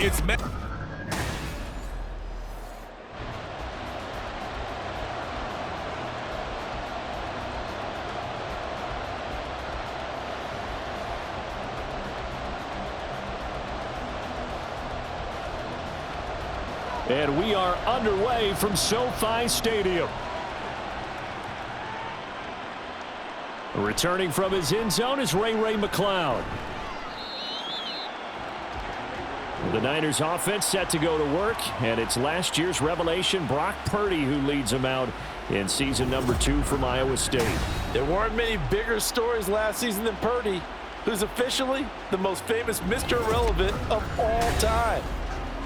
It's And we are underway from SoFi Stadium. Returning from his end zone is Ray McCloud. The Niners offense set to go to work, and it's last year's revelation, Brock Purdy, who leads them out in season number 2 from Iowa State. There weren't many bigger stories last season than Purdy, who's officially the most famous Mr. Irrelevant of all time.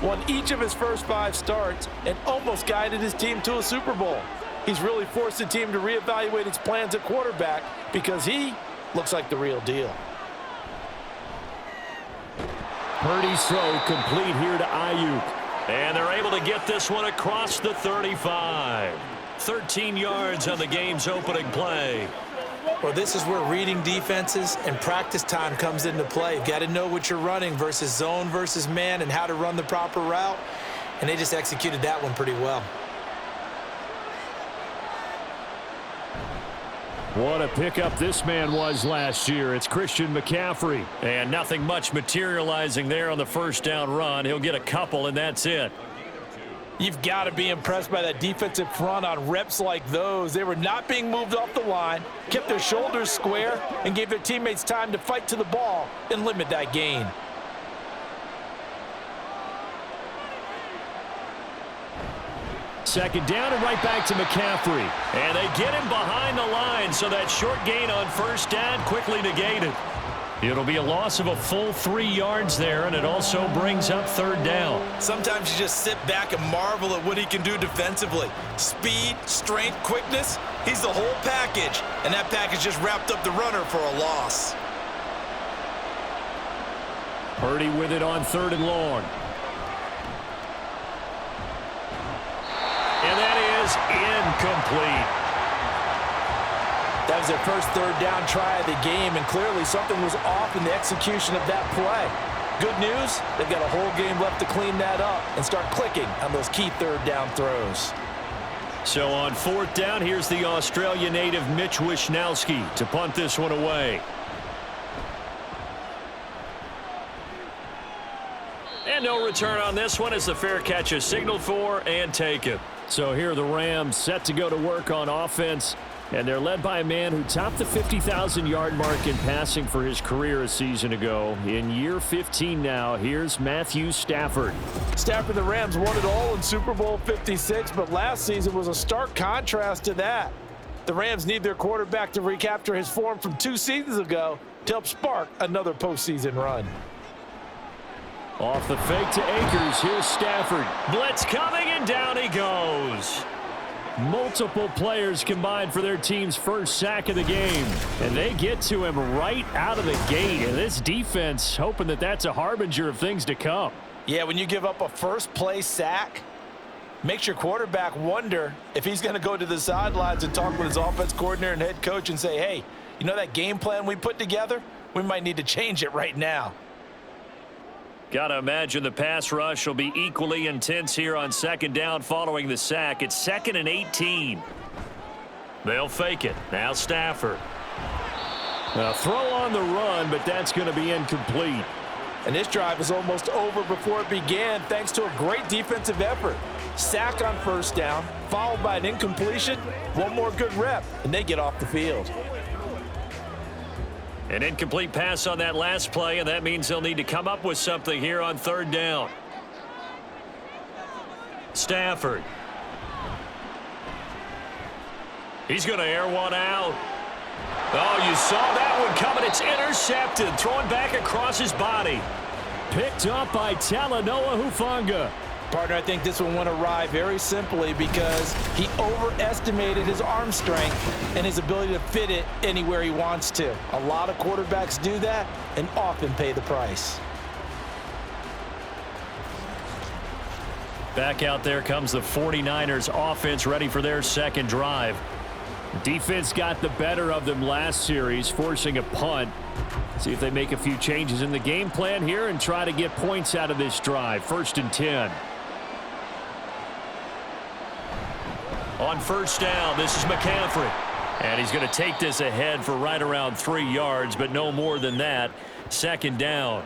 Won each of his first 5 starts and almost guided his team to a Super Bowl. He's really forced the team to reevaluate its plans at quarterback because he looks like the real deal. Purdy's throw complete here to Ayuk. And they're able to get this one across the 35. 13 yards on the game's opening play. Well, this is where reading defenses and practice time comes into play. You've got to know what you're running versus zone versus man and how to run the proper route. And they just executed that one pretty well. What a pickup this man was last year. It's Christian McCaffrey. And nothing much materializing there on the first down run. He'll get a couple, and that's it. You've got to be impressed by that defensive front on reps like those. They were not being moved off the line, kept their shoulders square, and gave their teammates time to fight to the ball and limit that gain. Second down and right back to McCaffrey. And they get him behind the line, so that short gain on first down quickly negated. It'll be a loss of a full 3 yards there, and it also brings up third down. Sometimes you just sit back and marvel at what he can do defensively. Speed, strength, quickness, he's the whole package. And that package just wrapped up the runner for a loss. Purdy with it on 3rd and long. And that is incomplete. That was their first 3rd down try of the game, and clearly something was off in the execution of that play. Good news, they've got a whole game left to clean that up and start clicking on those key 3rd down throws. So on 4th down, here's the Australia native Mitch Wishnowsky to punt this one away. And no return on this one as the fair catch is signaled for and taken. So here are the Rams set to go to work on offense. And they're led by a man who topped the 50,000-yard mark in passing for his career a season ago. In year 15 now, here's Matthew Stafford. Stafford, the Rams won it all in Super Bowl 56, but last season was a stark contrast to that. The Rams need their quarterback to recapture his form from 2 seasons ago to help spark another postseason run. Off the fake to Akers, here's Stafford. Blitz coming, and down he goes. Multiple players combined for their team's first sack of the game. And they get to him right out of the gate. And this defense hoping that that's a harbinger of things to come. Yeah, when you give up a first-play sack, makes your quarterback wonder if he's going to go to the sidelines and talk with his offense coordinator and head coach and say, hey, you know that game plan we put together? We might need to change it right now. Got to imagine the pass rush will be equally intense here on 2nd down following the sack. It's 2nd and 18. They'll fake it. Now Stafford. A throw on the run, but that's going to be incomplete. And this drive is almost over before it began thanks to a great defensive effort. Sack on 1st down, followed by an incompletion. One more good rep, and they get off the field. An incomplete pass on that last play, and that means they'll need to come up with something here on 3rd down. Stafford. He's going to air one out. Oh, you saw that one coming. It's intercepted. Throwing back across his body. Picked up by Talanoa Hufanga. Partner, I think this one went awry very simply because he overestimated his arm strength and his ability to fit it anywhere he wants to. A lot of quarterbacks do that and often pay the price. Back out there comes the 49ers offense ready for their 2nd drive. Defense got the better of them last series, forcing a punt. See if they make a few changes in the game plan here and try to get points out of this drive. 1st and 10. On 1st down, this is McCaffrey. And he's going to take this ahead for right around 3 yards, but no more than that. 2nd down.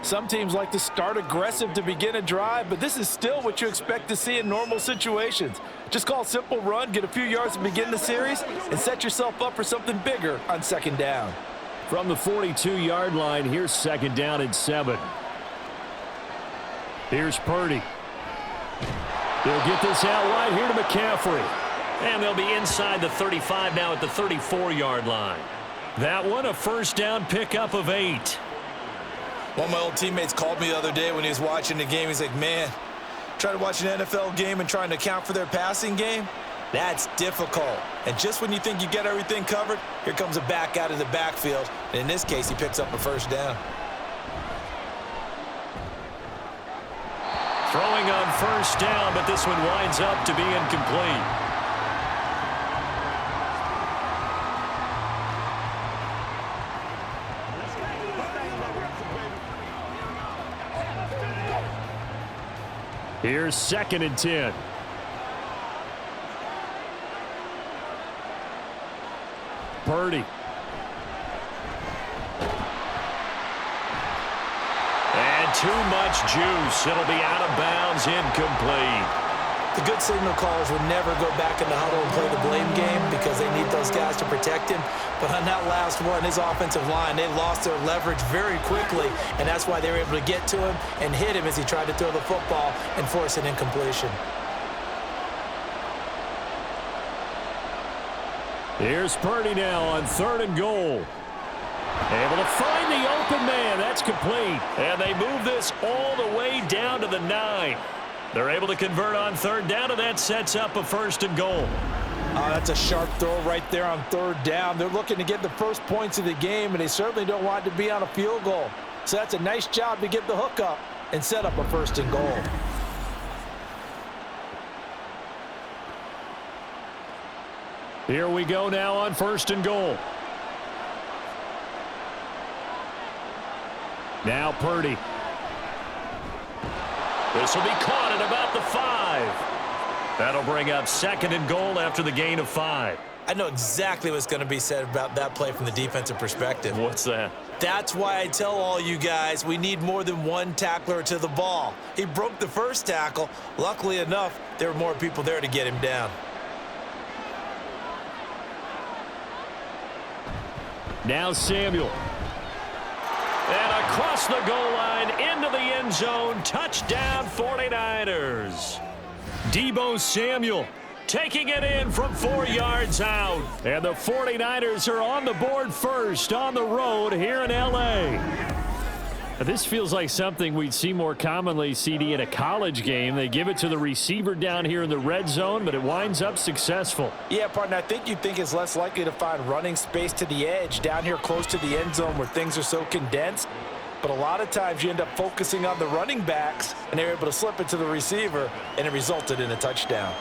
Some teams like to start aggressive to begin a drive, but this is still what you expect to see in normal situations. Just call a simple run, get a few yards to begin the series, and set yourself up for something bigger on 2nd down. From the 42-yard line, here's 2nd down and 7. Here's Purdy. They'll get this out wide here to McCaffrey. And they'll be inside the 35 now at the 34-yard line. That one a 1st down pickup of 8. One of my old teammates called me the other day when he was watching the game. He's like, man, trying to watch an NFL game and trying to account for their passing game, that's difficult. And just when you think you get everything covered, here comes a back out of the backfield. And in this case, he picks up a 1st down. Throwing on 1st down, but this one winds up to be incomplete. Here's 2nd and 10. Purdy. And too much juice. It'll be out of bounds, incomplete. The good signal callers would never go back in the huddle and play the blame game because they need those guys to protect him. But on that last one, his offensive line, they lost their leverage very quickly, and that's why they were able to get to him and hit him as he tried to throw the football and force an incompletion. Here's Purdy now on 3rd and goal. Able to find the open man. That's complete. And they move this all the way down to the 9. They're able to convert on 3rd down, and that sets up a 1st and goal. That's a sharp throw right there on 3rd down. They're looking to get the first points of the game, and they certainly don't want it to be on a field goal. So that's a nice job to get the hook up and set up a 1st and goal. Here we go now on 1st and goal. Now Purdy. This will be caught at about the 5. That'll bring up 2nd and goal after the gain of 5. I know exactly what's going to be said about that play from the defensive perspective. What's that? That's why I tell all you guys we need more than one tackler to the ball. He broke the first tackle. Luckily enough, there were more people there to get him down. Now Samuel. And across the goal line into the end zone. Touchdown 49ers. Deebo Samuel taking it in from 4 yards out. And the 49ers are on the board first on the road here in L.A. This feels like something we'd see more commonly, CD, in a college game. They give it to the receiver down here in the red zone, but it winds up successful. Yeah, partner, I think you'd think it's less likely to find running space to the edge down here close to the end zone where things are so condensed. But a lot of times you end up focusing on the running backs, and they're able to slip it to the receiver, and it resulted in a touchdown.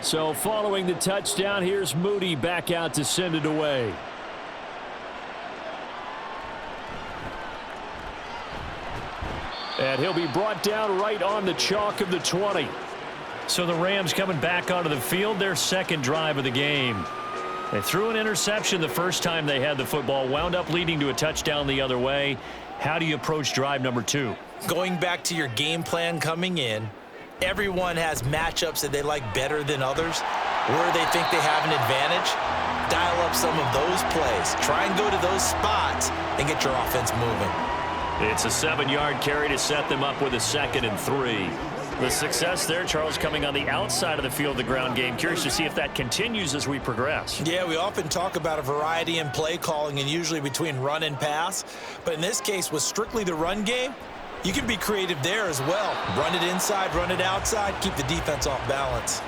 So following the touchdown, here's Moody back out to send it away. And he'll be brought down right on the chalk of the 20. So the Rams coming back onto the field, their 2nd drive of the game. They threw an interception the first time they had the football, wound up leading to a touchdown the other way. How do you approach drive number 2? Going back to your game plan coming in, everyone has matchups that they like better than others, where they think they have an advantage. Dial up some of those plays. Try and go to those spots and get your offense moving. It's a 7-yard carry to set them up with a 2nd and 3. The success there, Charles, coming on the outside of the field, the ground game. Curious to see if that continues as we progress. Yeah, we often talk about a variety in play calling and usually between run and pass. But in this case, with strictly the run game, you can be creative there as well. Run it inside, run it outside, keep the defense off balance.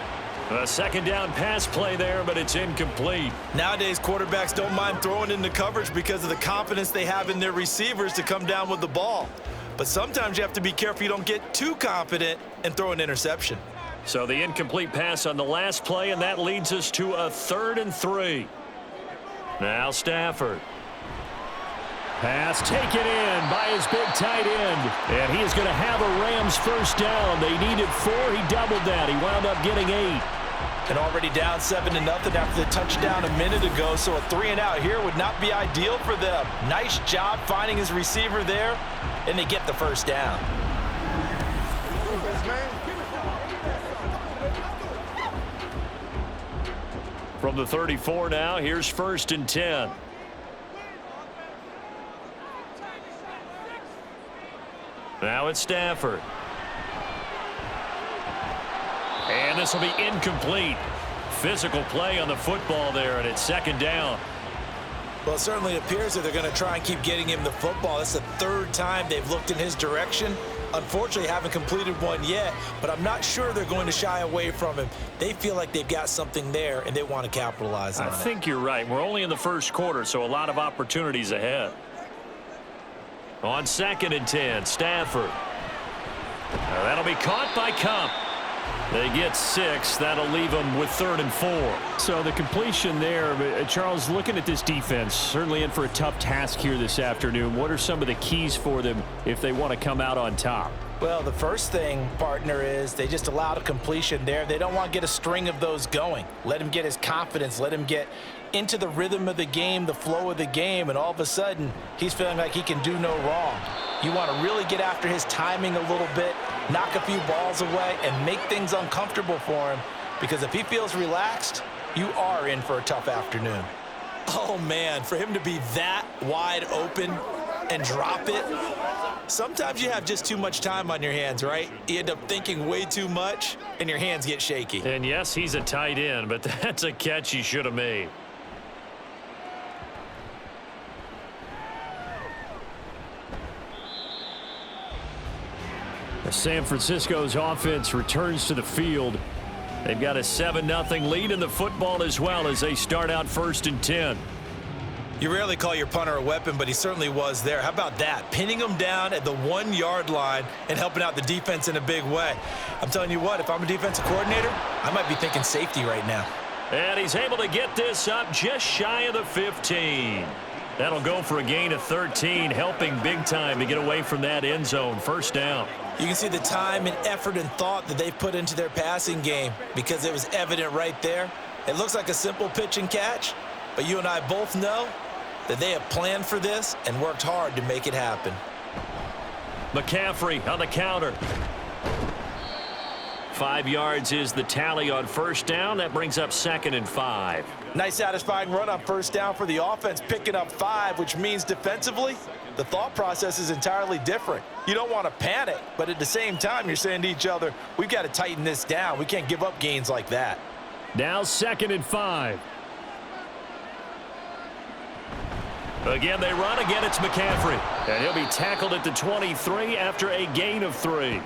A second down pass play there, but it's incomplete. Nowadays, quarterbacks don't mind throwing into coverage because of the confidence they have in their receivers to come down with the ball. But sometimes you have to be careful you don't get too confident and throw an interception. So the incomplete pass on the last play, and that leads us to a 3rd and 3. Now Stafford. Pass taken in by his big tight end. And he is going to have a Rams first down. They needed 4. He doubled that. He wound up getting 8. And already down 7-0 after the touchdown a minute ago, so a 3-and-out here would not be ideal for them. Nice job finding his receiver there, and they get the first down. From the 34 now, here's 1st and 10. Now it's Stafford. And this will be incomplete. Physical play on the football there, and it's 2nd down. Well, it certainly appears that they're going to try and keep getting him the football. That's the 3rd time they've looked in his direction. Unfortunately, haven't completed one yet, but I'm not sure they're going to shy away from him. They feel like they've got something there, and they want to capitalize on it. I think you're right. We're only in the 1st quarter, so a lot of opportunities ahead. On 2nd and 10, Stafford. That'll be caught by Cup. They get 6. That'll leave them with 3rd and 4. So the completion there, Charles, looking at this defense, certainly in for a tough task here this afternoon. What are some of the keys for them if they want to come out on top? Well, the first thing, partner, is they just allowed a completion there. They don't want to get a string of those going. Let him get his confidence. Let him get into the rhythm of the game, the flow of the game, and all of a sudden, he's feeling like he can do no wrong. You want to really get after his timing a little bit, knock a few balls away, and make things uncomfortable for him, because if he feels relaxed, you are in for a tough afternoon. Oh, man, for him to be that wide open and drop it, sometimes you have just too much time on your hands, right? You end up thinking way too much, and your hands get shaky. And yes, he's a tight end, but that's a catch he should have made. San Francisco's offense returns to the field. They've got a 7-0 lead in the football as well as they start out 1st and 10. You rarely call your punter a weapon, but he certainly was there. How about that? Pinning him down at the 1-yard line and helping out the defense in a big way. I'm telling you what, if I'm a defensive coordinator, I might be thinking safety right now. And he's able to get this up just shy of the 15. That'll go for a gain of 13, helping big time to get away from that end zone. First down. You can see the time and effort and thought that they've put into their passing game because it was evident right there. It looks like a simple pitch and catch, but you and I both know that they have planned for this and worked hard to make it happen. McCaffrey on the counter. 5 yards is the tally on first down. That brings up 2nd and 5. Nice satisfying run on first down for the offense, picking up 5, which means defensively, the thought process is entirely different. You don't want to panic, but at the same time, you're saying to each other, we've got to tighten this down. We can't give up gains like that. Now 2nd and 5. Again, they run. Again, it's McCaffrey. And he'll be tackled at the 23 after a gain of 3.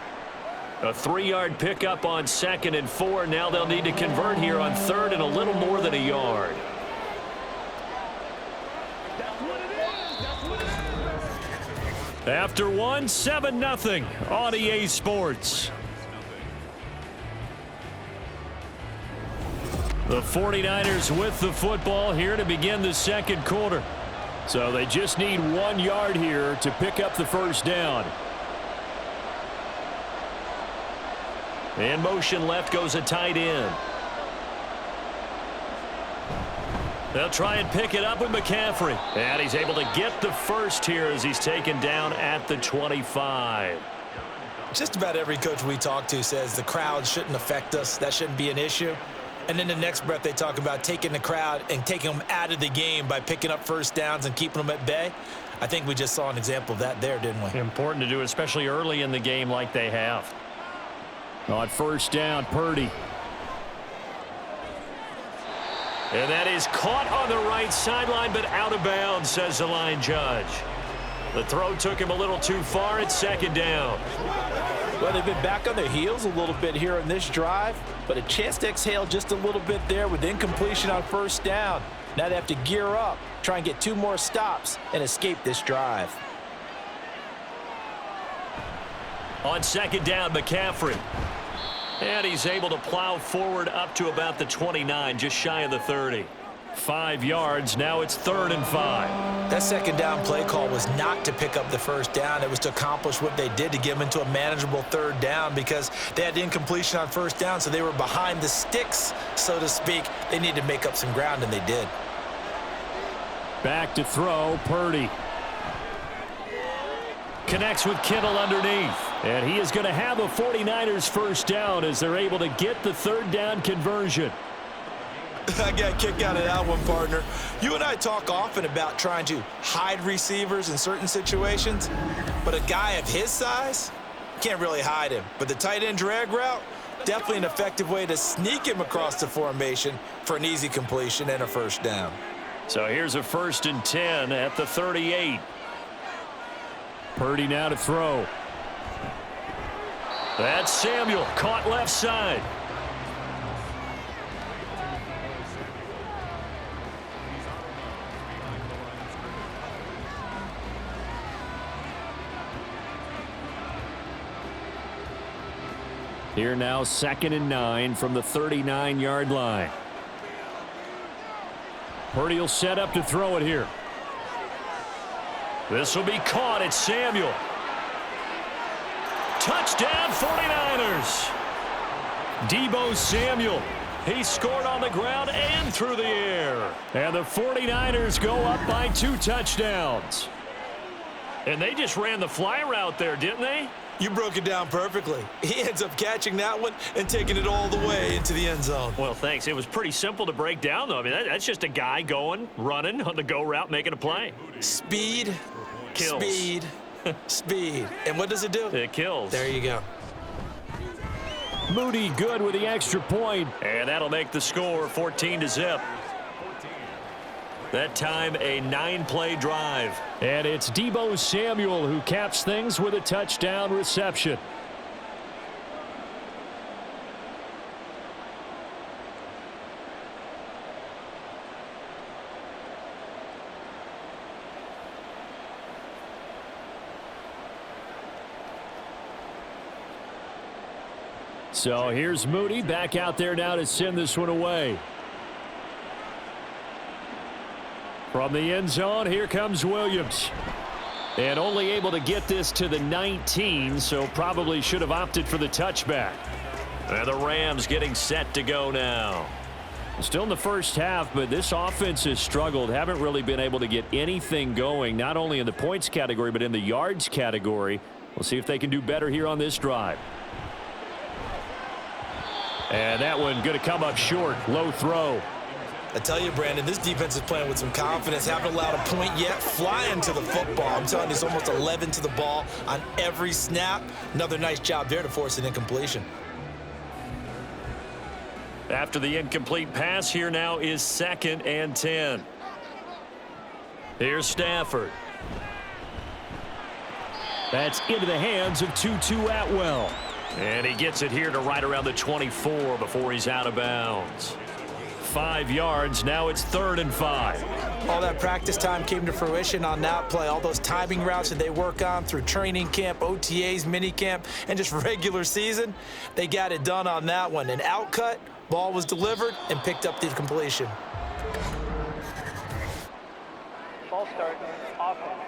A 3-yard pickup on 2nd and 4. Now they'll need to convert here on 3rd and a little more than a yard. After 1, 7-0 on EA Sports. The 49ers with the football here to begin the 2nd quarter. So they just need 1 yard here to pick up the first down. In motion left goes a tight end. They'll try and pick it up with McCaffrey. And he's able to get the first here as he's taken down at the 25. Just about every coach we talk to says the crowd shouldn't affect us. That shouldn't be an issue. And then the next breath they talk about taking the crowd and taking them out of the game by picking up first downs and keeping them at bay. I think we just saw an example of that there, didn't we? Important to do, especially early in the game like they have. On first down, Purdy. And that is caught on the right sideline, but out of bounds, says the line judge. The throw took him a little too far. It's 2nd down. Well, they've been back on their heels a little bit here in this drive, but a chance to exhale just a little bit there with incompletion on first down. Now they have to gear up, try and get 2 more stops, and escape this drive. On second down, McCaffrey. And he's able to plow forward up to about the 29, just shy of the 30. 5 yards, now it's 3rd and 5. That second down play call was not to pick up the first down. It was to accomplish what they did to get them into a manageable 3rd down because they had incompletion on first down, so they were behind the sticks, so to speak. They needed to make up some ground, and they did. Back to throw, Purdy. Connects with Kittle underneath. And he is going to have a 49ers first down as they're able to get the 3rd down conversion. I got a kick out of that one, partner. You and I talk often about trying to hide receivers in certain situations, but a guy of his size, can't really hide him. But the tight end drag route, definitely an effective way to sneak him across the formation for an easy completion and a first down. So here's a 1st and 10 at the 38. Purdy now to throw. That's Samuel, caught left side. Here now 2nd and 9 from the 39-yard line. Purdy will set up to throw it here. This will be caught. It's Samuel. Touchdown 49ers. Deebo Samuel. He scored on the ground and through the air. And the 49ers go up by 2 touchdowns. And they just ran the fly route there, didn't they? You broke it down perfectly. He ends up catching that one and taking it all the way into the end zone. Well, thanks. It was pretty simple to break down, though. I mean, that's just a guy going, running on the go route, making a play. Speed, Kills. speed, speed. And what does it do? It kills. There you go. Moody good with the extra point. And that'll make the score 14-0. That time, a 9-play drive. And it's Deebo Samuel who caps things with a touchdown reception. So here's Moody back out there now to send this one away. From the end zone, here comes Williams. And only able to get this to the 19, so probably should have opted for the touchback. And the Rams getting set to go now. Still in the first half, but this offense has struggled. Haven't really been able to get anything going, not only in the points category, but in the yards category. We'll see if they can do better here on this drive. And that one going to come up short. Low throw. I tell you, Brandon, this defense is playing with some confidence. Haven't allowed a point yet. Flying to the football. I'm telling you, it's almost 11 to the ball on every snap. Another nice job there to force an incompletion. After the incomplete pass, here now is 2nd and 10. Here's Stafford. That's into the hands of Tutu Atwell. And he gets it here to right around the 24 before he's out of bounds. 5 yards. Now it's 3rd and 5. All that practice time came to fruition on that play. All those timing routes that they work on through training camp, OTAs, minicamp, and just regular season, they got it done on that one. An outcut, ball was delivered, and picked up the completion. Ball start, offense.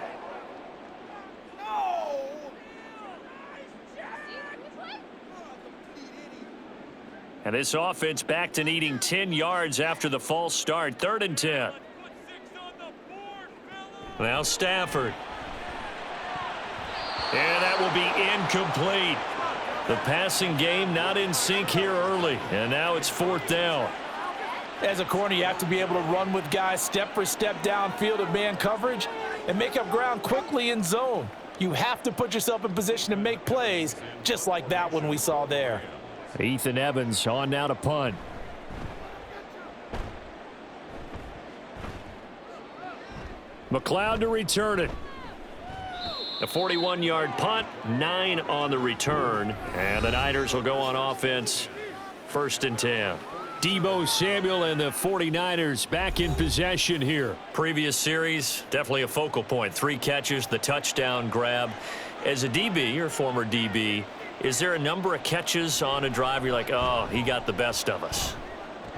And this offense back to needing 10 yards after the false start. 3rd and 10. Now Stafford. And that will be incomplete. The passing game not in sync here early. And now it's 4th down. As a corner, you have to be able to run with guys step for step downfield in man coverage and make up ground quickly in zone. You have to put yourself in position to make plays just like that one we saw there. Ethan Evans on now to punt. McLeod to return it. A 41-yard punt, 9 on the return. And the Niners will go on offense, 1st and 10. Deebo Samuel and the 49ers back in possession here. Previous series, definitely a focal point. 3 catches, the touchdown grab. As a DB, or former DB, is there a number of catches on a drive you're like, oh, he got the best of us?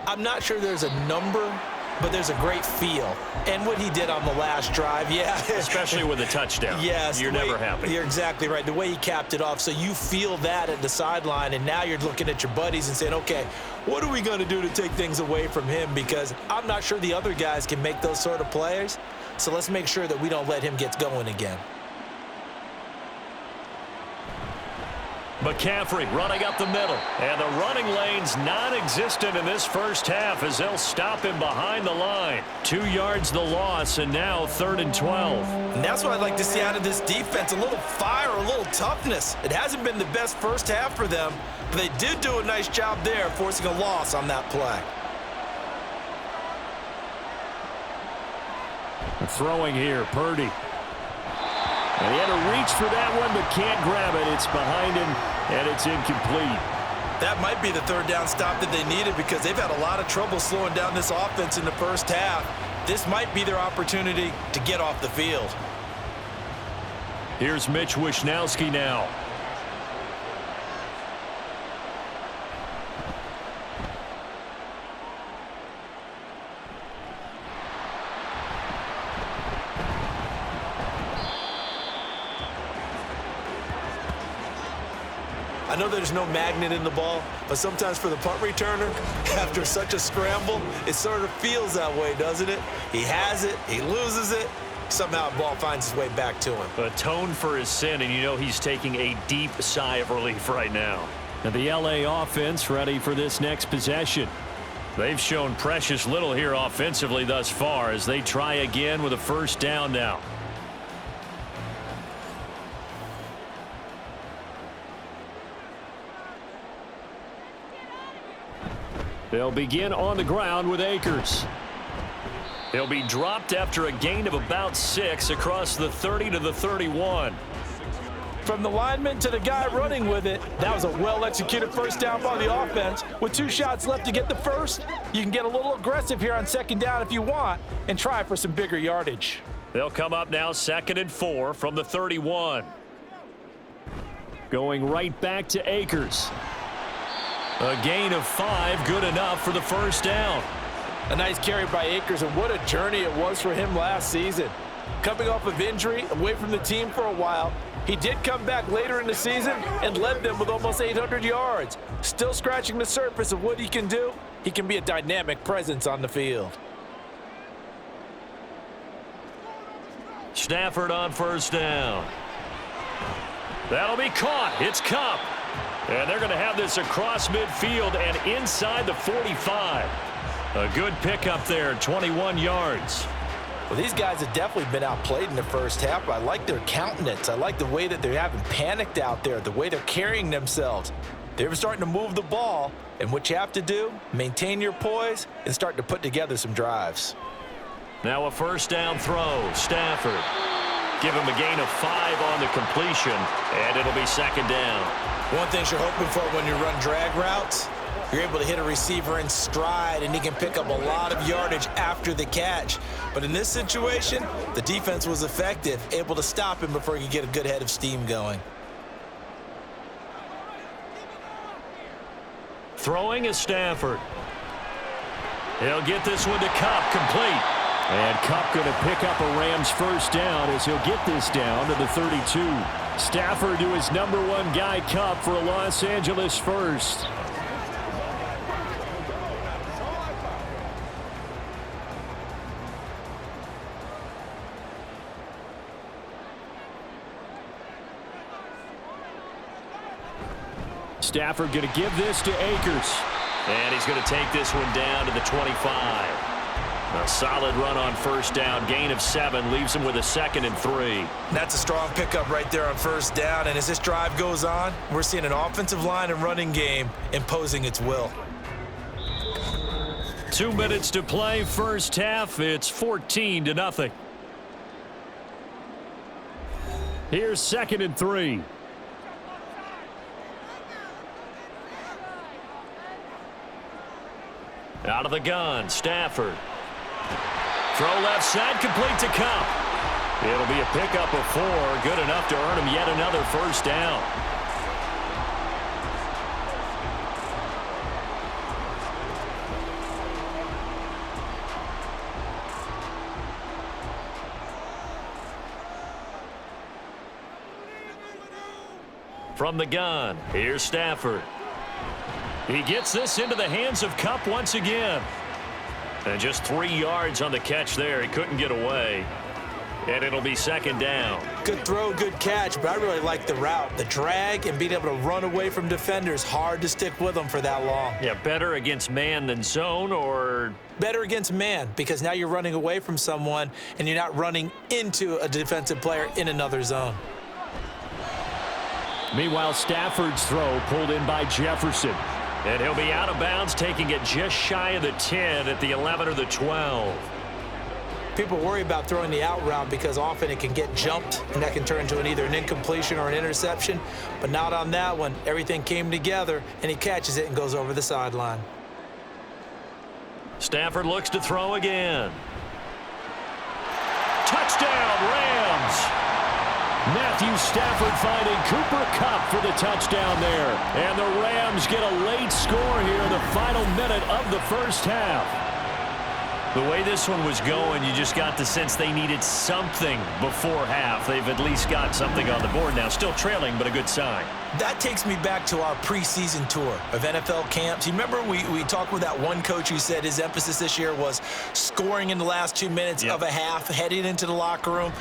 I'm not sure there's a number, but there's a great feel. And what he did on the last drive, yeah. Especially with a touchdown. Yes. You're never happy. You're exactly right. The way he capped it off, so you feel that at the sideline, and now you're looking at your buddies and saying, okay, what are we going to do to take things away from him? Because I'm not sure the other guys can make those sort of plays. So let's make sure that we don't let him get going again. McCaffrey running up the middle. And the running lane's non-existent in this first half as they'll stop him behind the line. 2 yards the loss, and now 3rd and 12. And that's what I'd like to see out of this defense, a little fire, a little toughness. It hasn't been the best first half for them, but they did do a nice job there forcing a loss on that play. Throwing here, Purdy. And he had to reach for that one, but can't grab it. It's behind him, and it's incomplete. That might be the 3rd down stop that they needed because they've had a lot of trouble slowing down this offense in the first half. This might be their opportunity to get off the field. Here's Mitch Wishnowsky now. I know there's no magnet in the ball, but sometimes for the punt returner, after such a scramble, it sort of feels that way, doesn't it? He has it, he loses it, somehow the ball finds its way back to him. Atone for his sin, and you know he's taking a deep sigh of relief right now. And the LA offense ready for this next possession. They've shown precious little here offensively thus far as they try again with a 1st down now. They'll begin on the ground with Akers. He'll be dropped after a gain of about 6 across the 30 to the 31. From the lineman to the guy running with it, that was a well-executed 1st down by the offense. With 2 shots left to get the 1st, you can get a little aggressive here on 2nd down if you want and try for some bigger yardage. They'll come up now 2nd and 4 from the 31. Going right back to Akers. A gain of 5, good enough for the 1st down. A nice carry by Akers, and what a journey it was for him last season. Coming off of injury, away from the team for a while, he did come back later in the season and led them with almost 800 yards. Still scratching the surface of what he can do. He can be a dynamic presence on the field. Stafford on 1st down. That'll be caught. It's Kupp. And they're going to have this across midfield and inside the 45. A good pickup there, 21 yards. Well, these guys have definitely been outplayed in the first half. I like their countenance. I like the way that they haven't panicked out there, the way they're carrying themselves. They're starting to move the ball, and what you have to do, maintain your poise and start to put together some drives. Now a 1st down throw, Stafford. Give him a gain of 5 on the completion, and it'll be 2nd down. One thing you're hoping for when you run drag routes, you're able to hit a receiver in stride, and he can pick up a lot of yardage after the catch. But in this situation, the defense was effective, able to stop him before he could get a good head of steam going. Throwing is Stafford. He'll get this one to Kupp, complete. And Kupp going to pick up a Rams 1st down as he'll get this down to the 32. Stafford to his #1 guy, Kupp, for a Los Angeles 1st. Stafford going to give this to Akers. And he's going to take this one down to the 25. A solid run on 1st down. Gain of 7 leaves him with a 2nd and 3. That's a strong pickup right there on 1st down. And as this drive goes on, we're seeing an offensive line and running game imposing its will. 2 minutes to play, 1st half. It's 14-0. Here's 2nd and 3. Out of the gun, Stafford. Throw left side, complete to Cup. It'll be a pickup of 4, good enough to earn him yet another first down. From the gun, here's Stafford. He gets this into the hands of Cup once again. And just 3 yards on the catch there. He couldn't get away. And it'll be 2nd down. Good throw, good catch, but I really like the route. The drag and being able to run away from defenders, hard to stick with them for that long. Yeah, better against man than zone, or? Better against man, because now you're running away from someone and you're not running into a defensive player in another zone. Meanwhile, Stafford's throw pulled in by Jefferson. And he'll be out of bounds, taking it just shy of the 10 at the 11 or the 12. People worry about throwing the out route because often it can get jumped, and that can turn into either an incompletion or an interception. But not on that one. Everything came together, and he catches it and goes over the sideline. Stafford looks to throw again. Touchdown, Rams! Matthew Stafford finding Cooper Kupp for the touchdown there. And the Rams get a late score here in the final minute of the first half. The way this one was going, you just got the sense they needed something before half. They've at least got something on the board now. Still trailing, but a good sign. That takes me back to our preseason tour of NFL camps. You remember we talked with that one coach who said his emphasis this year was scoring in the last 2 minutes of a half, heading into the locker room.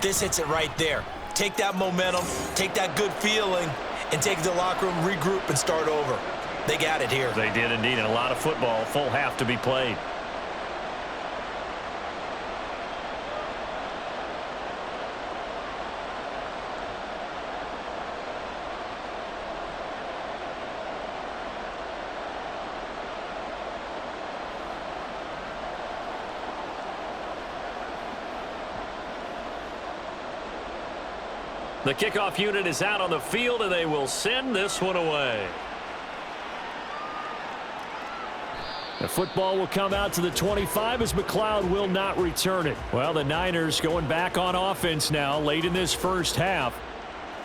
This hits it right there. Take that momentum, take that good feeling, and take it to the locker room, regroup, and start over. They got it here. They did indeed, and a lot of football, full half to be played. The kickoff unit is out on the field, and they will send this one away. The football will come out to the 25 as McLeod will not return it. Well, the Niners going back on offense now late in this first half.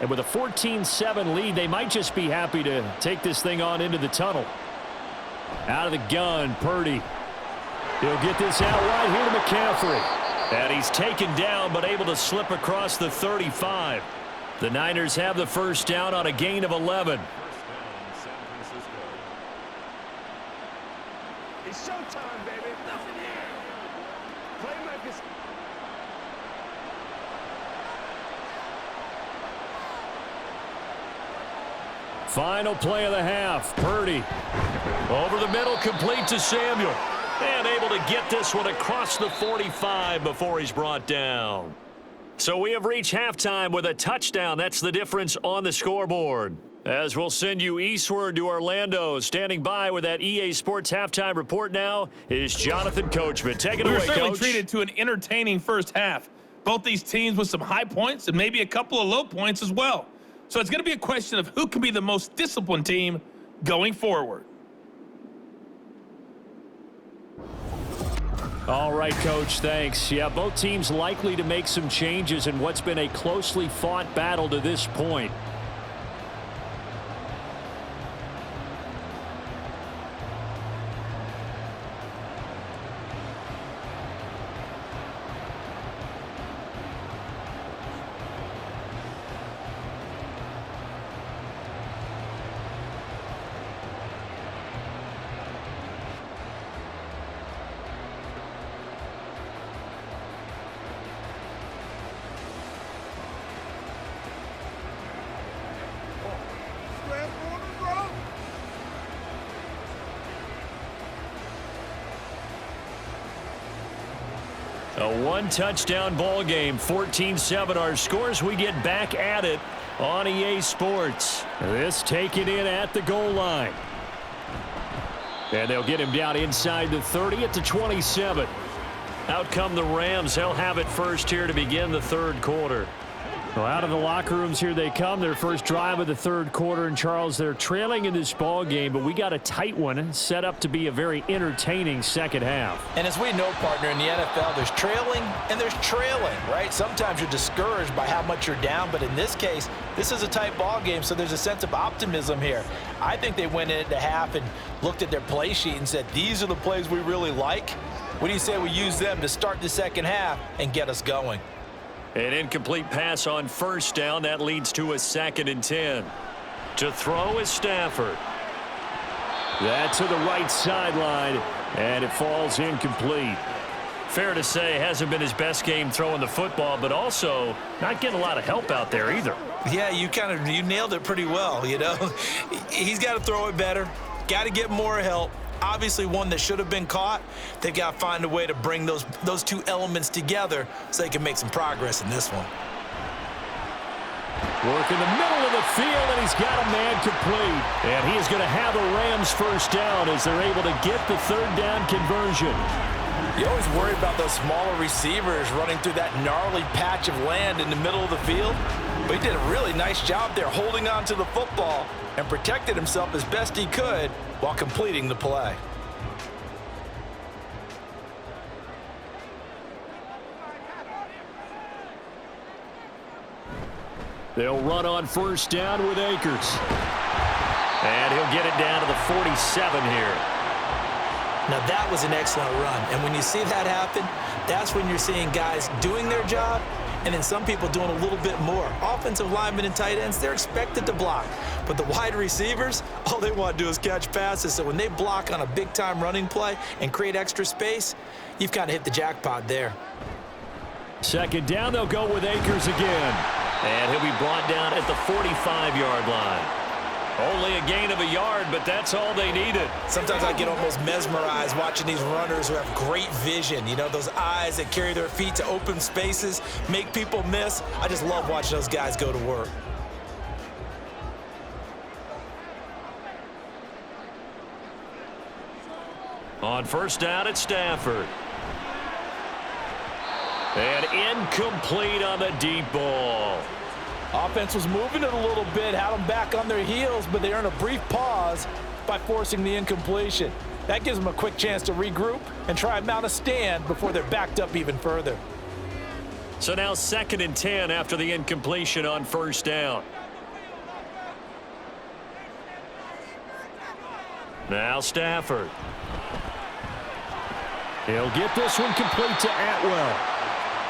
And with a 14-7 lead, they might just be happy to take this thing on into the tunnel. Out of the gun, Purdy. He'll get this out right here to McCaffrey. And he's taken down, but able to slip across the 35. The Niners have the first down on a gain of 11. It's showtime, baby. Nothing here. Playmakers. Final play of the half. Purdy. Over the middle, complete to Samuel. And able to get this one across the 45 before he's brought down. So we have reached halftime with a touchdown. That's the difference on the scoreboard. As we'll send you eastward to Orlando. Standing by with that EA Sports halftime report now is Jonathan Coachman. Take it away, Coach. We were certainly treated to an entertaining first half. Both these teams with some high points and maybe a couple of low points as well. So it's going to be a question of who can be the most disciplined team going forward. All right, Coach, thanks. Yeah, both teams likely to make some changes in what's been a closely fought battle to this point. A one-touchdown ball game, 14-7 our scores. We get back at it on EA Sports. This taken in at the goal line. And they'll get him down inside the 30 at the 27. Out come the Rams. They'll have it first here to begin the third quarter. Well, out of the locker rooms here they come. Their first drive of the third quarter. And, Charles, they're trailing in this ball game, but we got a tight one set up to be a very entertaining second half. And as we know, partner, in the NFL, there's trailing and there's trailing, right? Sometimes you're discouraged by how much you're down, but in this case, this is a tight ball game, so there's a sense of optimism here. I think they went into half and looked at their play sheet and said, these are the plays we really like. What do you say we use them to start the second half and get us going? An incomplete pass on first down. That leads to a 2nd and 10. To throw is Stafford. That's to the right sideline, and it falls incomplete. Fair to say, hasn't been his best game throwing the football, but also not getting a lot of help out there either. Yeah, you nailed it pretty well, you know. He's got to throw it better, got to get more help. Obviously one that should have been caught. They've got to find a way to bring those two elements together so they can make some progress in this one. Work in the middle of the field, and he's got a man complete. And he is going to have a Rams first down as they're able to get the third down conversion. You always worry about those smaller receivers running through that gnarly patch of land in the middle of the field. But he did a really nice job there holding on to the football and protected himself as best he could while completing the play. They'll run on first down with Akers. And he'll get it down to the 47 here. Now that was an excellent run, and when you see that happen, that's when you're seeing guys doing their job and then some people doing a little bit more. Offensive linemen and tight ends, they're expected to block. But the wide receivers, all they want to do is catch passes. So when they block on a big-time running play and create extra space, you've kind of hit the jackpot there. Second down, they'll go with Akers again. And he'll be brought down at the 45-yard line. Only a gain of a yard, but that's all they needed. Sometimes I get almost mesmerized watching these runners who have great vision. You know, those eyes that carry their feet to open spaces, make people miss. I just love watching those guys go to work. On first down, it's Stafford. And incomplete on the deep ball. Offense was moving it a little bit, had them back on their heels, but they earned a brief pause by forcing the incompletion. That gives them a quick chance to regroup and try and mount a stand before they're backed up even further. So now 2nd and 10 after the incompletion on first down. Now Stafford. He'll get this one complete to Atwell.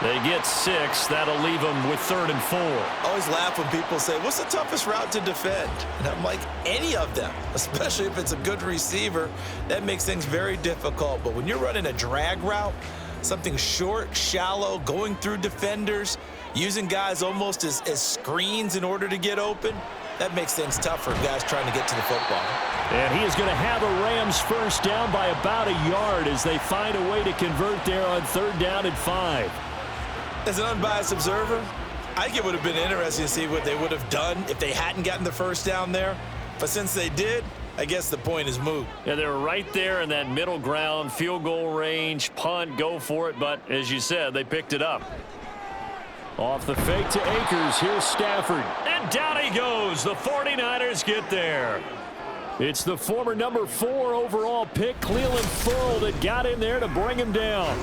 They get 6. That'll leave them with 3rd and 4. I always laugh when people say, what's the toughest route to defend? And I'm like, any of them, especially if it's a good receiver. That makes things very difficult. But when you're running a drag route, something short, shallow, going through defenders, using guys almost as screens in order to get open, that makes things tough for guys trying to get to the football. And he is going to have a Rams first down by about a yard as they find a way to convert there on 3rd down and 5. As an unbiased observer, I think it would have been interesting to see what they would have done if they hadn't gotten the first down there. But since they did, I guess the point is moot. Yeah, they're right there in that middle ground, field goal range, punt, go for it. But as you said, they picked it up. Off the fake to Akers. Here's Stafford. And down he goes. The 49ers get there. It's the former number 4 overall pick, Cleveland Ferrell, that got in there to bring him down.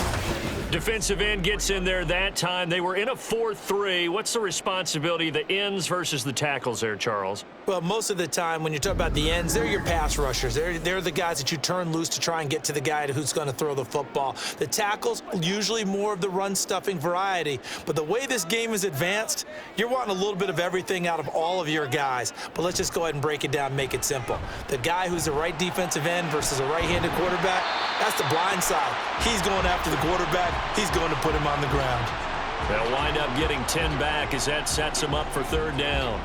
Defensive end gets in there that time. They were in a 4-3. What's the responsibility of the ends versus the tackles there, Charles? Well, most of the time when you talk about the ends, they're your pass rushers. They're the guys that you turn loose to try and get to the guy who's going to throw the football. The tackles, usually more of the run-stuffing variety. But the way this game is advanced, you're wanting a little bit of everything out of all of your guys. But let's just go ahead and break it down and make it simple. The guy who's the right defensive end versus a right-handed quarterback, that's the blind side. He's going after the quarterback. He's going to put him on the ground. They'll wind up getting 10 back as that sets him up for 3rd down.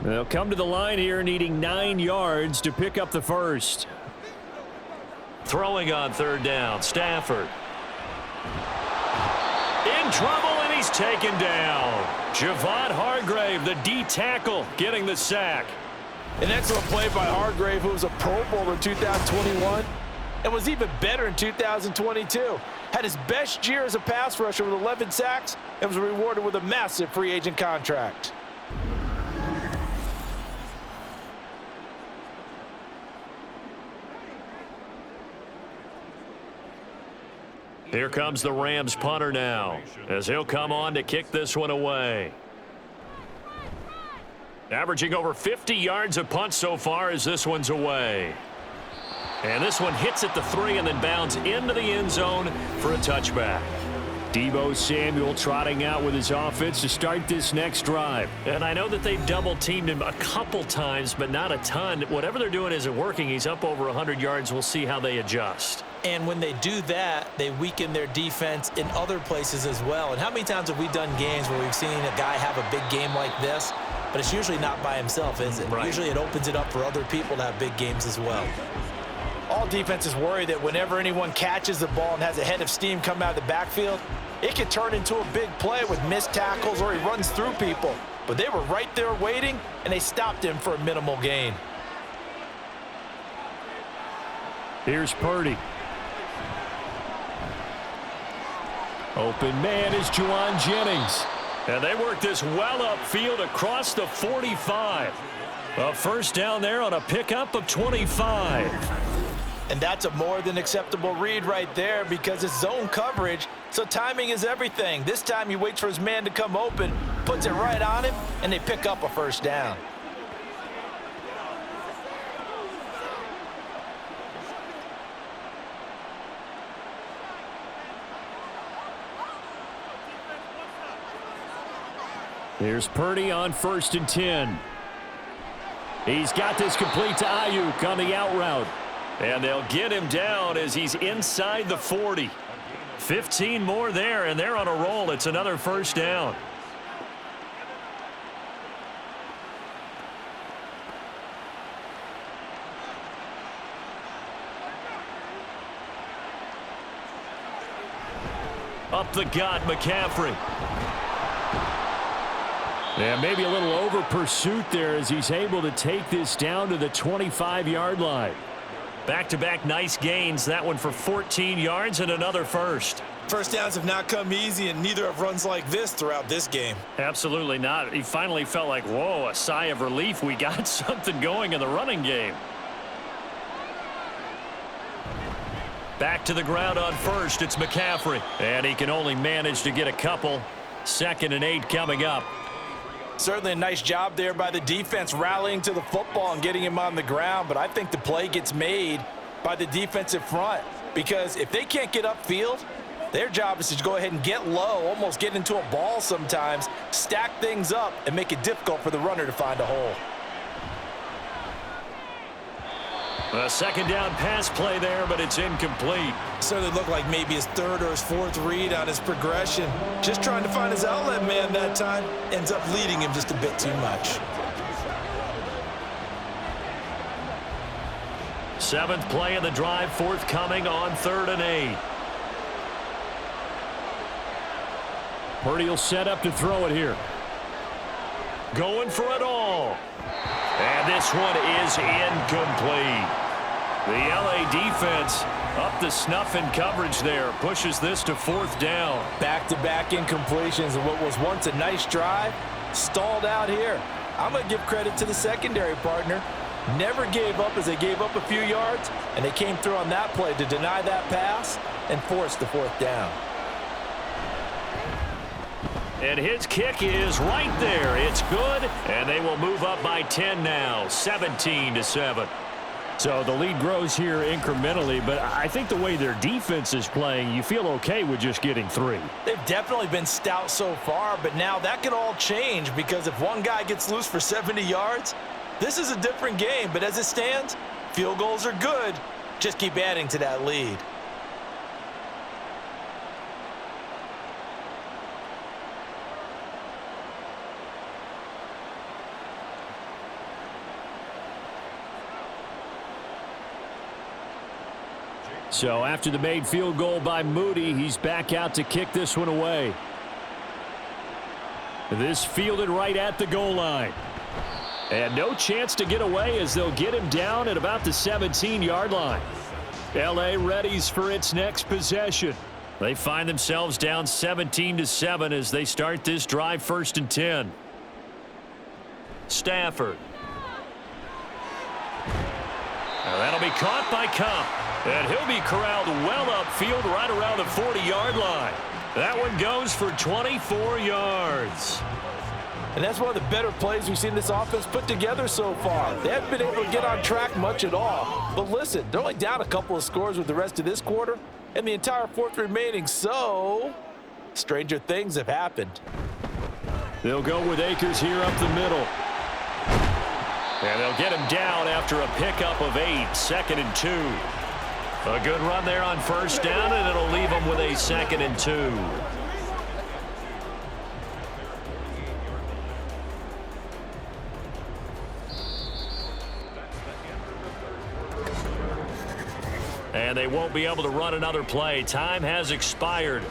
They'll come to the line here needing 9 yards to pick up the first. Throwing on 3rd down, Stafford. In trouble, and he's taken down. Javon Hargrave, the D tackle, getting the sack. An excellent play by Hargrave, who was a Pro Bowler in 2021. and was even better in 2022. Had his best year as a pass rusher with 11 sacks and was rewarded with a massive free agent contract. Here comes the Rams punter now, as he'll come on to kick this one away. Averaging over 50 yards a punt so far as this one's away. And this one hits at the 3 and then bounds into the end zone for a touchback. Deebo Samuel trotting out with his offense to start this next drive. And I know that they've double-teamed him a couple times, but not a ton. Whatever they're doing isn't working. He's up over 100 yards. We'll see how they adjust. And when they do that, they weaken their defense in other places as well. And how many times have we done games where we've seen a guy have a big game like this, but it's usually not by himself, is it? Right. Usually it opens it up for other people to have big games as well. All defenses worry that whenever anyone catches the ball and has a head of steam come out of the backfield, it can turn into a big play with missed tackles or he runs through people. But they were right there waiting, and they stopped him for a minimal gain. Here's Purdy. Open man is Juwan Jennings. And they work this well upfield across the 45. A first down there on a pickup of 25. And that's a more than acceptable read right there because it's zone coverage, so timing is everything. This time he waits for his man to come open, puts it right on him, and they pick up a first down. Here's Purdy on 1st and 10. He's got this complete to Ayuk on the out route. And they'll get him down as he's inside the 40. 15 more there, and they're on a roll. It's another first down. Up the gut, McCaffrey. Yeah, maybe a little over pursuit there as he's able to take this down to the 25-yard line. Back-to-back nice gains. That one for 14 yards and another first. First downs have not come easy, and neither have runs like this throughout this game. Absolutely not. He finally felt like, whoa, a sigh of relief. We got something going in the running game. Back to the ground on first. It's McCaffrey. And he can only manage to get a couple. 2nd and 8 coming up. Certainly a nice job there by the defense rallying to the football and getting him on the ground, but I think the play gets made by the defensive front because if they can't get upfield, their job is to go ahead and get low, almost get into a ball sometimes, stack things up, and make it difficult for the runner to find a hole. A 2nd down pass play there, but it's incomplete. Certainly looked like maybe his 3rd or his 4th read on his progression. Just trying to find his outlet man that time. Ends up leading him just a bit too much. 7th play of the drive, forthcoming on 3rd and 8. Purdy will set up to throw it here. Going for it all. And this one is incomplete. The LA defense up to snuff in coverage there. Pushes this to 4th down. Back-to-back incompletions of what was once a nice drive, stalled out here. I'm going to give credit to the secondary partner. Never gave up as they gave up a few yards, and they came through on that play to deny that pass and force the 4th down. And his kick is right there. It's good, and they will move up by 10 now, 17-7. So the lead grows here incrementally, but I think the way their defense is playing, you feel okay with just getting 3. They've definitely been stout so far, but now that could all change because if one guy gets loose for 70 yards, this is a different game. But as it stands, field goals are good. Just keep adding to that lead. So after the made field goal by Moody, he's back out to kick this one away. This fielded right at the goal line. And no chance to get away as they'll get him down at about the 17-yard line. L.A. readies for its next possession. They find themselves down 17-7 as they start this drive, 1st and 10. Stafford. Now that'll be caught by Cup. And he'll be corralled well upfield right around the 40-yard line. That one goes for 24 yards. And that's one of the better plays we've seen this offense put together so far. They haven't been able to get on track much at all. But listen, they're only down a couple of scores with the rest of this quarter and the entire 4th remaining. So, stranger things have happened. They'll go with Akers here up the middle. And they'll get him down after a pickup of 8, 2nd and 2. A good run there on 1st down, and it'll leave them with a 2nd and 2. And they won't be able to run another play. Time has expired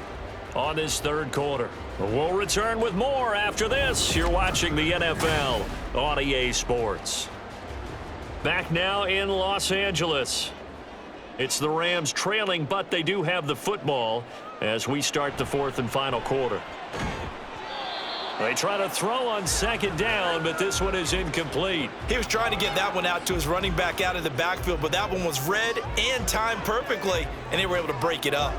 on this 3rd quarter. We'll return with more after this. You're watching the NFL on EA Sports. Back now in Los Angeles. It's the Rams trailing, but they do have the football as we start the 4th and final quarter. They try to throw on 2nd down, but this one is incomplete. He was trying to get that one out to his running back out of the backfield, but that one was read and timed perfectly, and they were able to break it up.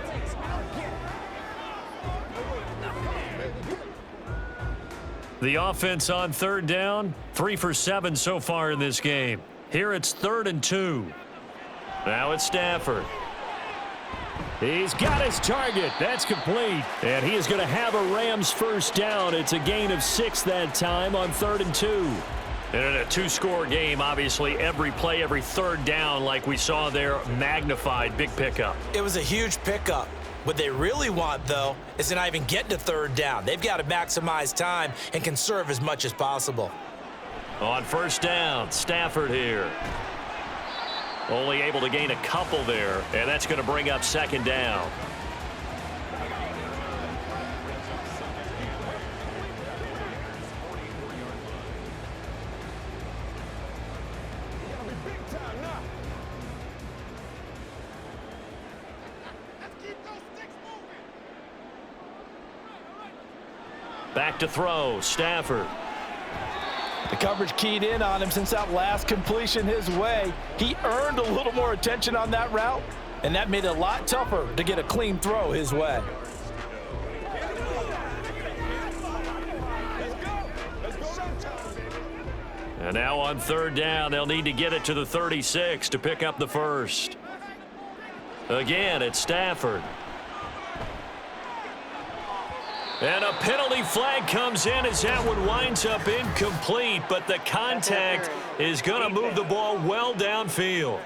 The offense on 3rd down, 3 for 7 so far in this game. Here it's 3rd and 2. Now it's Stafford. He's got his target. That's complete. And he is going to have a Rams 1st down. It's a gain of 6 that time on 3rd and 2. And in a 2-score game, obviously, every play, every 3rd down, like we saw there, magnified, big pickup. It was a huge pickup. What they really want, though, is to not even get to 3rd down. They've got to maximize time and conserve as much as possible. On 1st down, Stafford here. Only able to gain a couple there, and that's going to bring up 2nd down. Back to throw, Stafford. The coverage keyed in on him since that last completion his way. He earned a little more attention on that route, and that made it a lot tougher to get a clean throw his way. And now on 3rd down, they'll need to get it to the 36 to pick up the 1st. Again, it's Stafford. And a penalty flag comes in as that one winds up incomplete, but the contact is going to move the ball well downfield.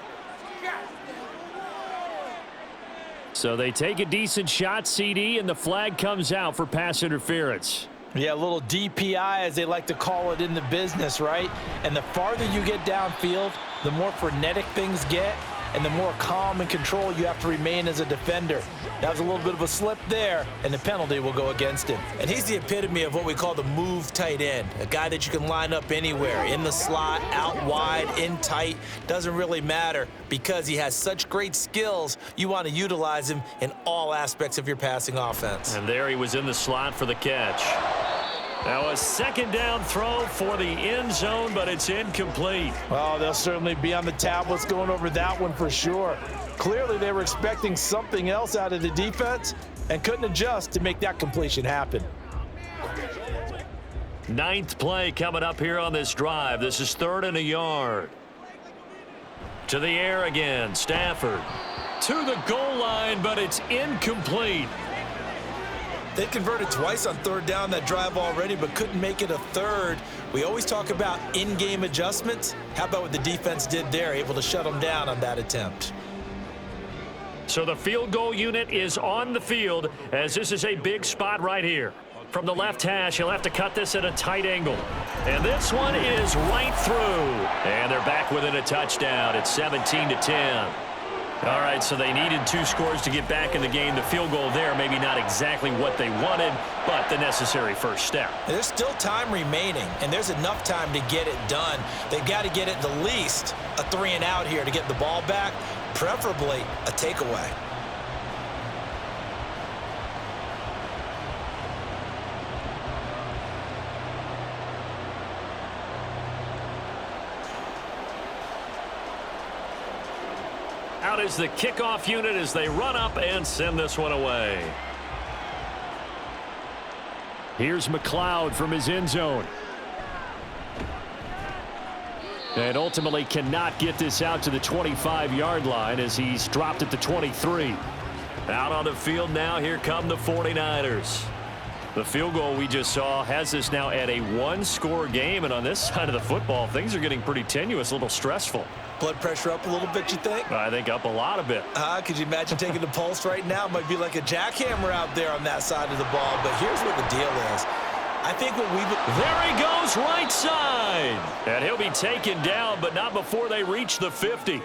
So they take a decent shot, CD, and the flag comes out for pass interference. Yeah, a little DPI, as they like to call it in the business, right? And the farther you get downfield, the more frenetic things get, and the more calm and control you have to remain as a defender. That was a little bit of a slip there, and the penalty will go against him. And he's the epitome of what we call the move tight end, a guy that you can line up anywhere, in the slot, out wide, in tight, doesn't really matter because he has such great skills. You want to utilize him in all aspects of your passing offense. And there he was in the slot for the catch. Now a 2nd down throw for the end zone, but it's incomplete. Oh, they'll certainly be on the tablets going over that one for sure. Clearly they were expecting something else out of the defense and couldn't adjust to make that completion happen. 9th play coming up here on this drive. This is 3rd and a yard. To the air again, Stafford. To the goal line, but it's incomplete. They converted twice on 3rd down that drive already, but couldn't make it a 3rd. We always talk about in-game adjustments. How about what the defense did there, able to shut them down on that attempt? So the field goal unit is on the field as this is a big spot right here. From the left hash, he'll have to cut this at a tight angle. And this one is right through. And they're back within a touchdown. It's 17-10. All right, so they needed 2 scores to get back in the game. The field goal there, maybe not exactly what they wanted, but the necessary first step. There's still time remaining, and there's enough time to get it done. They've got to get it the least a 3 and out here to get the ball back. preferably a takeaway. Out is the kickoff unit as they run up and send this one away. Here's McLeod from his end zone. And ultimately cannot get this out to the 25-yard line as he's dropped at the 23. Out on the field now, here come the 49ers. The field goal we just saw has this now at a one-score game, and on this side of the football, things are getting pretty tenuous, a little stressful. Blood pressure up a little bit, you think? I think up a lot of it. Could you imagine taking the pulse right now? It might be like a jackhammer out there on that side of the ball, but here's what the deal is. I think what there he goes, right side. And he'll be taken down, but not before they reach the 50.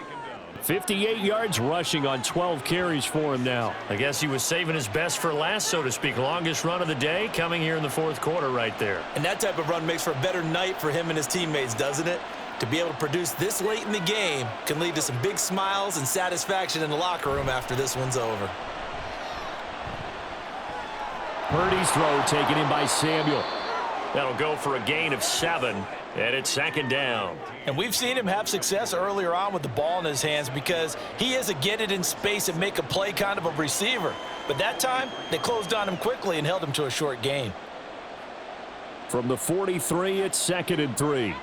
58 yards rushing on 12 carries for him now. I guess he was saving his best for last, so to speak. Longest run of the day coming here in the fourth quarter right there. And that type of run makes for a better night for him and his teammates, doesn't it? To be able to produce this late in the game can lead to some big smiles and satisfaction in the locker room after this one's over. Purdy's throw taken in by Samuel. That'll go for a gain of 7, and it's second down. And we've seen him have success earlier on with the ball in his hands because he is a get it in space and make a play kind of a receiver. But that time, they closed on him quickly and held him to a short gain. From the 43, it's 2nd and 3.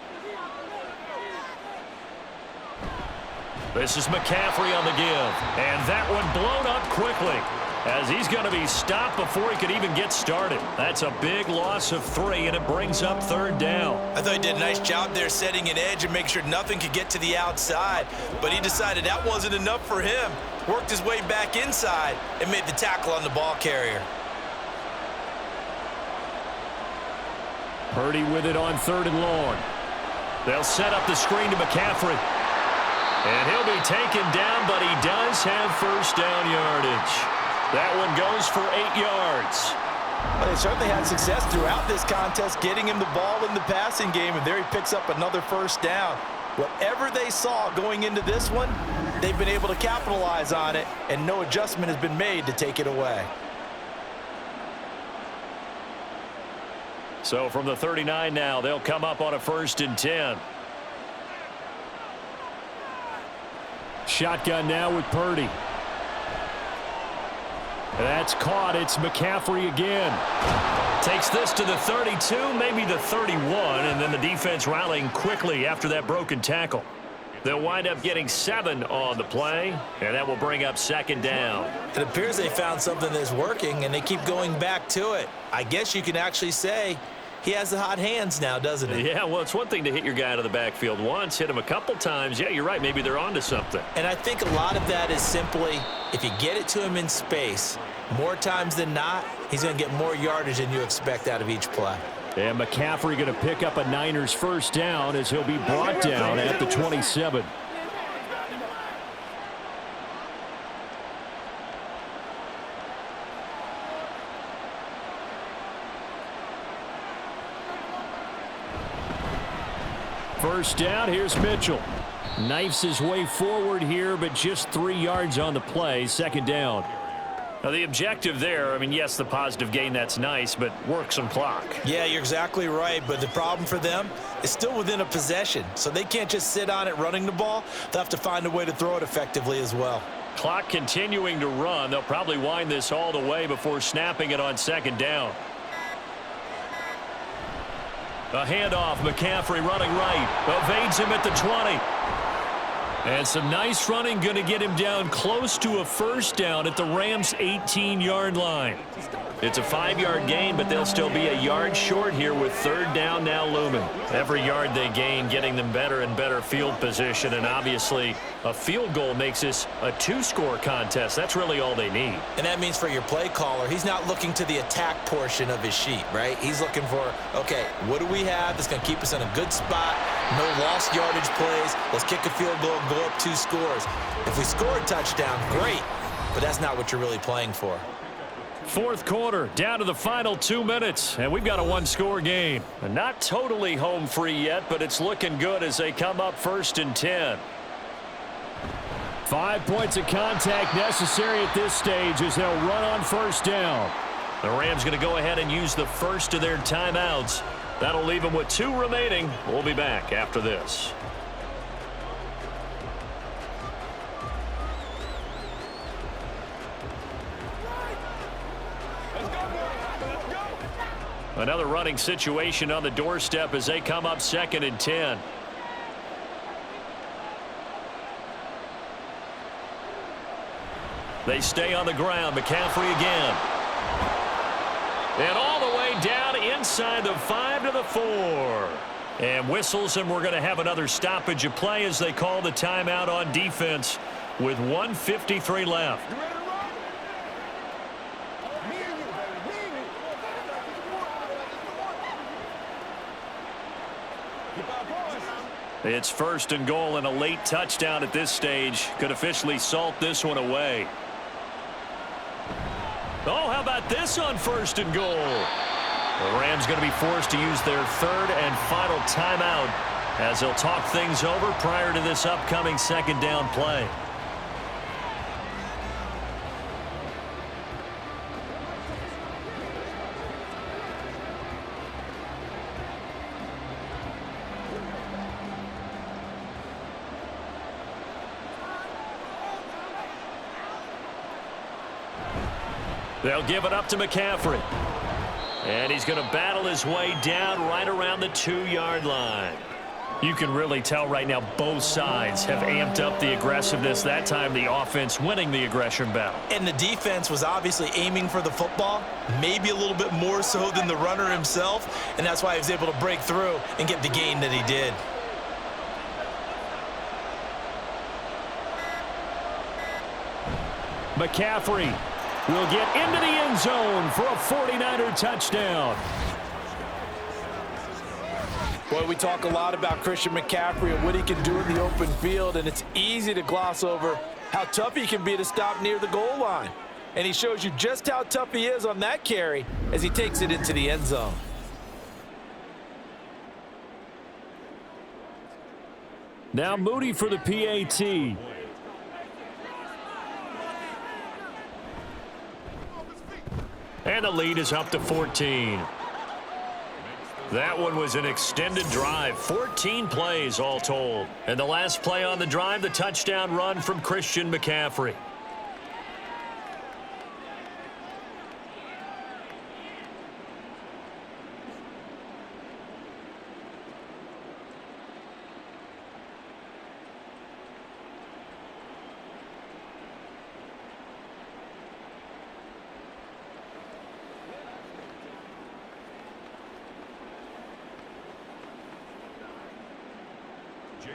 This is McCaffrey on the give, and that one blown up quickly as he's going to be stopped before he could even get started. That's a big loss of 3, and it brings up 3rd down. I thought he did a nice job there setting an edge and making sure nothing could get to the outside, but he decided that wasn't enough for him. Worked his way back inside and made the tackle on the ball carrier. Purdy with it on 3rd and long. They'll set up the screen to McCaffrey. And he'll be taken down, but he does have 1st down yardage. That one goes for 8 yards. Well, they certainly had success throughout this contest getting him the ball in the passing game, and there he picks up another 1st down. Whatever they saw going into this one, they've been able to capitalize on it, and no adjustment has been made to take it away. So from the 39 now, they'll come up on a 1st and 10. Shotgun now with Purdy. That's caught. It's McCaffrey again. Takes this to the 32, maybe the 31, and then the defense rallying quickly after that broken tackle. They'll wind up getting 7 on the play, and that will bring up 2nd down. It appears they found something that's working, and they keep going back to it. I guess you can actually say he has the hot hands now, doesn't he? Yeah, well, it's one thing to hit your guy out of the backfield once, hit him a couple times. Yeah, you're right. Maybe they're onto something. And I think a lot of that is simply if you get it to him in space, more times than not, he's going to get more yardage than you expect out of each play. And McCaffrey going to pick up a Niners 1st down as he'll be brought down at the 27. First down, here's Mitchell. Knifes his way forward here, but just 3 yards on the play. 2nd down. Now, the objective there, I mean, yes, the positive gain, that's nice, but work some clock. Yeah, you're exactly right, but the problem for them is still within a possession, so they can't just sit on it running the ball. They'll have to find a way to throw it effectively as well. Clock continuing to run. They'll probably wind this all the way before snapping it on 2nd down. A handoff, McCaffrey running right, evades him at the 20. And some nice running, going to get him down close to a 1st down at the Rams' 18-yard line. It's a 5-yard gain, but they'll still be a yard short here with 3rd down now looming. Every yard they gain getting them better and better field position, and obviously a field goal makes this a 2-score contest. That's really all they need. And that means for your play caller, he's not looking to the attack portion of his sheet, right? He's looking for, okay, what do we have that's going to keep us in a good spot? No lost yardage plays. Let's kick a field goal and go up 2 scores. If we score a touchdown, great, but that's not what you're really playing for. 4th quarter, down to the final 2 minutes, and we've got a 1-score game. And not totally home free yet, but it's looking good as they come up 1st and 10. 5 points of contact necessary at this stage as they'll run on first down. The Rams going to go ahead and use the first of their timeouts. That'll leave them with 2 remaining. We'll be back after this. Another running situation on the doorstep as they come up 2nd and 10. They stay on the ground. McCaffrey again. And all the way down inside the 5 to the 4. And whistles, and we're going to have another stoppage of play as they call the timeout on defense with 1:53 left. It's 1st and goal, and a late touchdown at this stage could officially salt this one away. Oh, how about this on 1st and goal? The Rams going to be forced to use their 3rd and final timeout as they'll talk things over prior to this upcoming 2nd down play. They'll give it up to McCaffrey. And he's going to battle his way down right around the 2-yard line. You can really tell right now both sides have amped up the aggressiveness. That time the offense winning the aggression battle. And the defense was obviously aiming for the football, maybe a little bit more so than the runner himself, and that's why he was able to break through and get the gain that he did. McCaffrey will get into the end zone for a 49er touchdown. Boy, we talk a lot about Christian McCaffrey and what he can do in the open field, and it's easy to gloss over how tough he can be to stop near the goal line. And he shows you just how tough he is on that carry as he takes it into the end zone. Now Moody for the PAT. And the lead is up to 14. That one was an extended drive. 14 plays all told. And the last play on the drive, the touchdown run from Christian McCaffrey.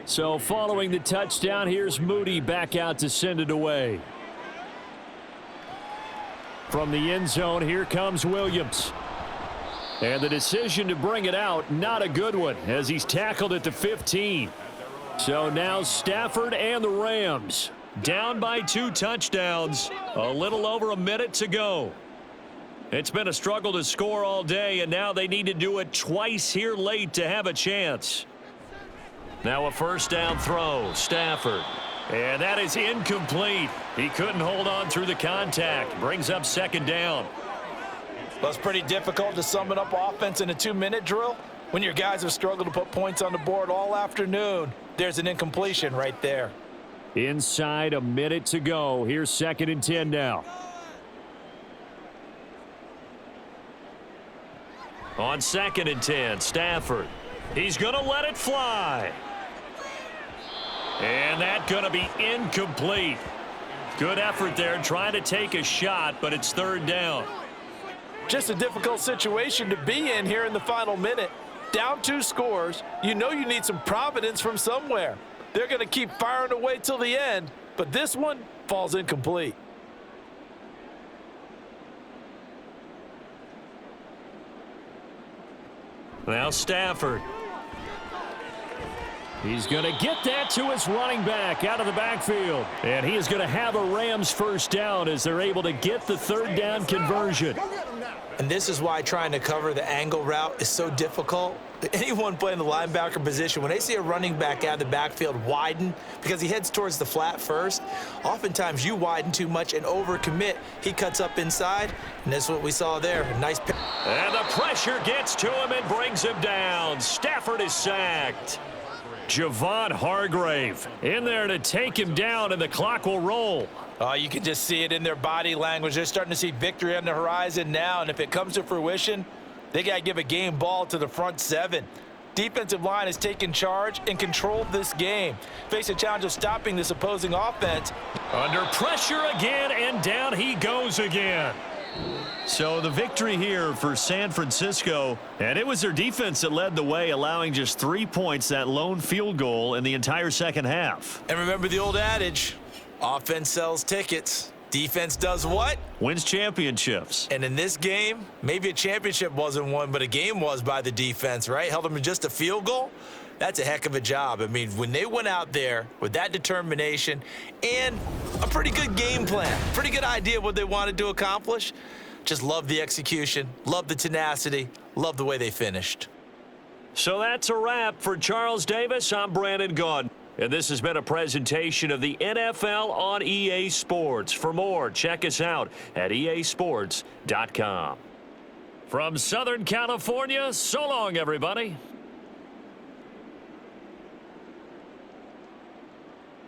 So following the touchdown, here's Moody back out to send it away. From the end zone, here comes Williams. And the decision to bring it out, not a good one, as he's tackled at the 15. So now Stafford and the Rams down by 2 touchdowns. A little over a minute to go. It's been a struggle to score all day, and now they need to do it twice here late to have a chance. Now a first down throw, Stafford. And that is incomplete. He couldn't hold on through the contact. Brings up 2nd down. Well, it's pretty difficult to sum it up offense in a 2-minute drill. When your guys have struggled to put points on the board all afternoon, there's an incompletion right there. Inside a minute to go. Here's 2nd and 10 now. On 2nd and 10, Stafford. He's going to let it fly. And that's going to be incomplete. Good effort there trying to take a shot, but it's 3rd down. Just a difficult situation to be in here in the final minute. Down 2 scores, you know you need some providence from somewhere. They're going to keep firing away till the end, but this one falls incomplete. Now Stafford. He's going to get that to his running back out of the backfield. And he is going to have a Rams first down as they're able to get the 3rd down conversion. And this is why trying to cover the angle route is so difficult, Anyone playing the linebacker position, when they see a running back out of the backfield widen because he heads towards the flat first, oftentimes you widen too much and overcommit. He cuts up inside, and that's what we saw there. A nice pick. And the pressure gets to him and brings him down. Stafford is sacked. Javon Hargrave in there to take him down, and the clock will roll. You can just see it in their body language. They're starting to see victory on the horizon now, and if it comes to fruition, they got to give a game ball to the front seven. Defensive line has taken charge and controlled this game. Face a challenge of stopping this opposing offense. Under pressure again, and down he goes again. So the victory here for San Francisco, and it was their defense that led the way, allowing just 3 points, that lone field goal in the entire second half. And remember the old adage, offense sells tickets. Defense does what? Wins championships. And in this game, maybe a championship wasn't won, but a game was by the defense, right? Held them to just a field goal. That's a heck of a job. I mean, when they went out there with that determination and a pretty good game plan, pretty good idea what they wanted to accomplish, just love the execution, love the tenacity, love the way they finished. So that's a wrap for Charles Davis. I'm Brandon Gaudin. And this has been a presentation of the NFL on EA Sports. For more, check us out at easports.com. From Southern California, so long, everybody.